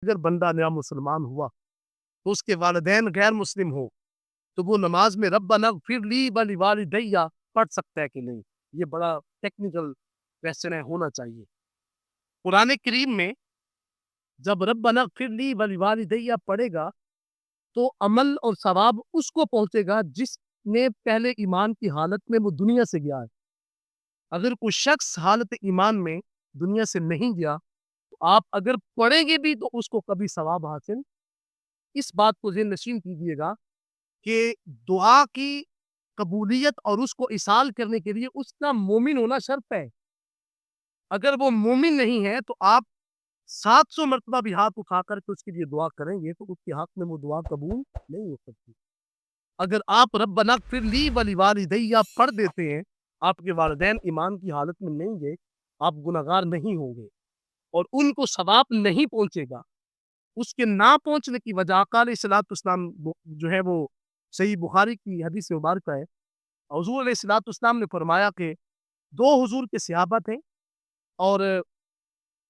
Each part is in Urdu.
اگر بندہ نیا مسلمان ہوا تو اس کے والدین غیر مسلم ہو تو وہ نماز میں ربنا اغفر لی ولوالدی پڑھ سکتا ہے کہ نہیں؟ یہ بڑا ٹیکنیکل کویسچن ہے، ہونا چاہیے۔ قرآن کریم میں جب ربنا اغفر لی ولوالدی پڑھے گا تو عمل اور ثواب اس کو پہنچے گا جس نے پہلے ایمان کی حالت میں وہ دنیا سے گیا ہے۔ اگر کوئی شخص حالت ایمان میں دنیا سے نہیں گیا تو آپ اگر پڑھیں گے بھی تو اس کو کبھی ثواب حاصل۔ اس بات کو ذہن نشین کیجیے گا کہ دعا کی قبولیت اور اس کو ایصال کرنے کے لیے اس کا مومن ہونا شرط ہے۔ اگر وہ مومن نہیں ہے تو آپ 700 مرتبہ بھی ہاتھ اٹھا کر کے اس کے لیے دعا کریں گے تو اس کے حق میں وہ دعا قبول نہیں ہو سکتی۔ اگر آپ ربنا اغفر لی ولوالدی پڑھ دیتے ہیں، آپ کے والدین ایمان کی حالت میں نہیں گئے، آپ گناہگار نہیں ہوں گے اور ان کو ثواب نہیں پہنچے گا۔ اس کے نہ پہنچنے کی وجہ آقا علیہ الصلوۃ والسلام جو ہے وہ صحیح بخاری کی حدیث مبارکہ ہے۔ حضور علیہ الصلوۃ والسلام نے فرمایا کہ دو حضور کے صحابہ تھے اور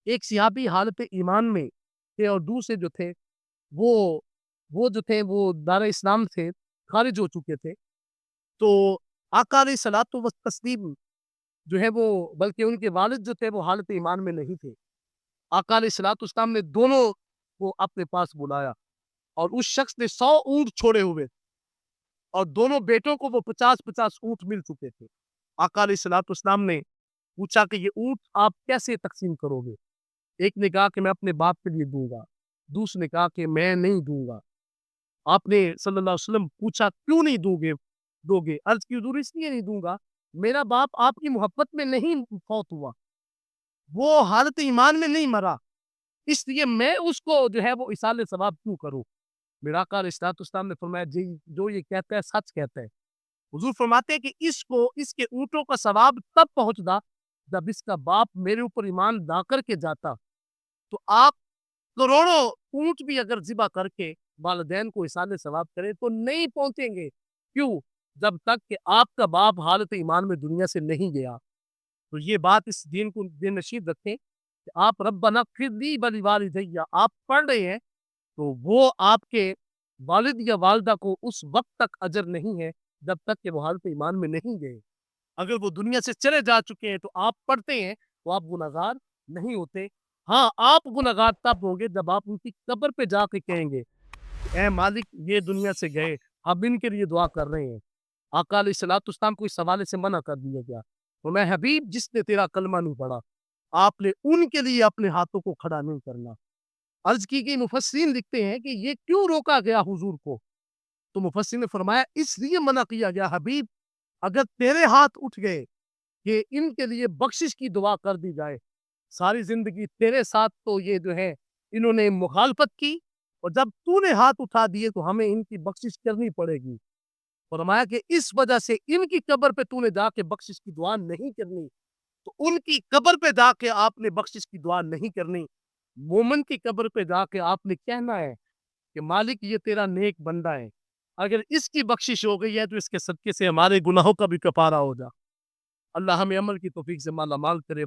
ایک صحابی حالت ایمان میں تھے اور دوسرے جو تھے وہ دار اسلام سے خارج ہو چکے تھے۔ تو آقا علیہ الصلوۃ والتسلیم جو ہے وہ بلکہ ان کے والد جو تھے وہ حالت ایمان میں نہیں تھے۔ آقا علیہ الصلوۃ والسلام نے دونوں کو اپنے پاس بلایا اور اس شخص نے 100 اونٹ چھوڑے ہوئے اور دونوں بیٹوں کو وہ 50-50 اونٹ مل چکے تھے۔ آقا علیہ الصلوۃ والسلام نے پوچھا کہ یہ اونٹ آپ کیسے تقسیم کرو گے؟ ایک نے کہا کہ میں اپنے باپ کے لیے دوں گا، دوسرے نے کہا کہ میں نہیں دوں گا۔ آپ نے صلی اللہ علیہ وسلم پوچھا کیوں نہیں دو گے؟ عرض کی حضور اس لیے نہیں دوں گا، میرا باپ آپ کی محبت میں نہیں فوت ہوا، وہ حالت ایمان میں نہیں مرا، اس لیے میں اس کو جو ہے وہ ایصال ثواب کیوں کروں؟ میرا آقا علیہ الصلوۃ والسلام نے فرمایا جی جو یہ کہتا ہے سچ کہتا ہے۔ حضور فرماتے ہیں کہ اس کے اونٹوں کا ثواب تب پہنچتا جب اس کا باپ میرے اوپر ایمان لا کر کے جاتا۔ تو آپ کروڑوں اونٹ بھی اگر ذبح کر کے والدین کو ایصال ثواب کریں تو نہیں پہنچیں گے۔ کیوں؟ جب تک کہ آپ کا باپ حالت ایمان میں دنیا سے نہیں گیا۔ تو یہ بات اس دین کو دین نشید رکھیں کہ آپ ربنا اغفر لی ولوالدی آپ پڑھ رہے ہیں تو وہ آپ کے والد یا والدہ کو اس وقت تک اجر نہیں ہے جب تک کہ وہ حالت ایمان میں نہیں گئے۔ اگر وہ دنیا سے چلے جا چکے ہیں تو آپ پڑھتے ہیں تو آپ گناہگار نہیں ہوتے۔ ہاں آپ گناہگار تب ہوں گے جب آپ ان کی قبر پہ جا کے کہیں گے کہ اے مالک یہ دنیا سے گئے، اب ان کے لیے دعا کر رہے ہیں۔ آقا علیہ الصلوۃ والسلام کو اس حوالے سے منع کر دیا گیا تو میں حبیب جس نے تیرا کلمہ نہیں پڑھا آپ نے ان کے لیے اپنے ہاتھوں کو کھڑا نہیں کرنا۔ عرض کی گئی مفسرین لکھتے ہیں کہ یہ کیوں روکا گیا حضور کو؟ تو مفسرین نے فرمایا اس لیے منع کیا گیا حبیب اگر تیرے ہاتھ اٹھ گئے کہ ان کے لیے بخشش کی دعا کر دی جائے، ساری زندگی تیرے ساتھ تو یہ جو ہے انہوں نے مخالفت کی اور جب تو نے ہاتھ اٹھا دیے تو ہمیں ان کی بخشش کرنی پڑے گی۔ فرمایا کہ اس وجہ سے ان کی قبر پہ تو نے جا کے بخشش کی دعا نہیں کرنی، تو ان کی قبر پہ جا کے آپ نے بخشش کی دعا نہیں کرنی۔ مومن کی قبر پہ جا کے آپ نے کہنا ہے کہ مالک یہ تیرا نیک بندہ ہے، اگر اس کی بخشش ہو گئی ہے تو اس کے صدقے سے ہمارے گناہوں کا بھی کفارہ ہو جا۔ اللہ ہمیں عمل کی توفیق سے مالا مال کرے۔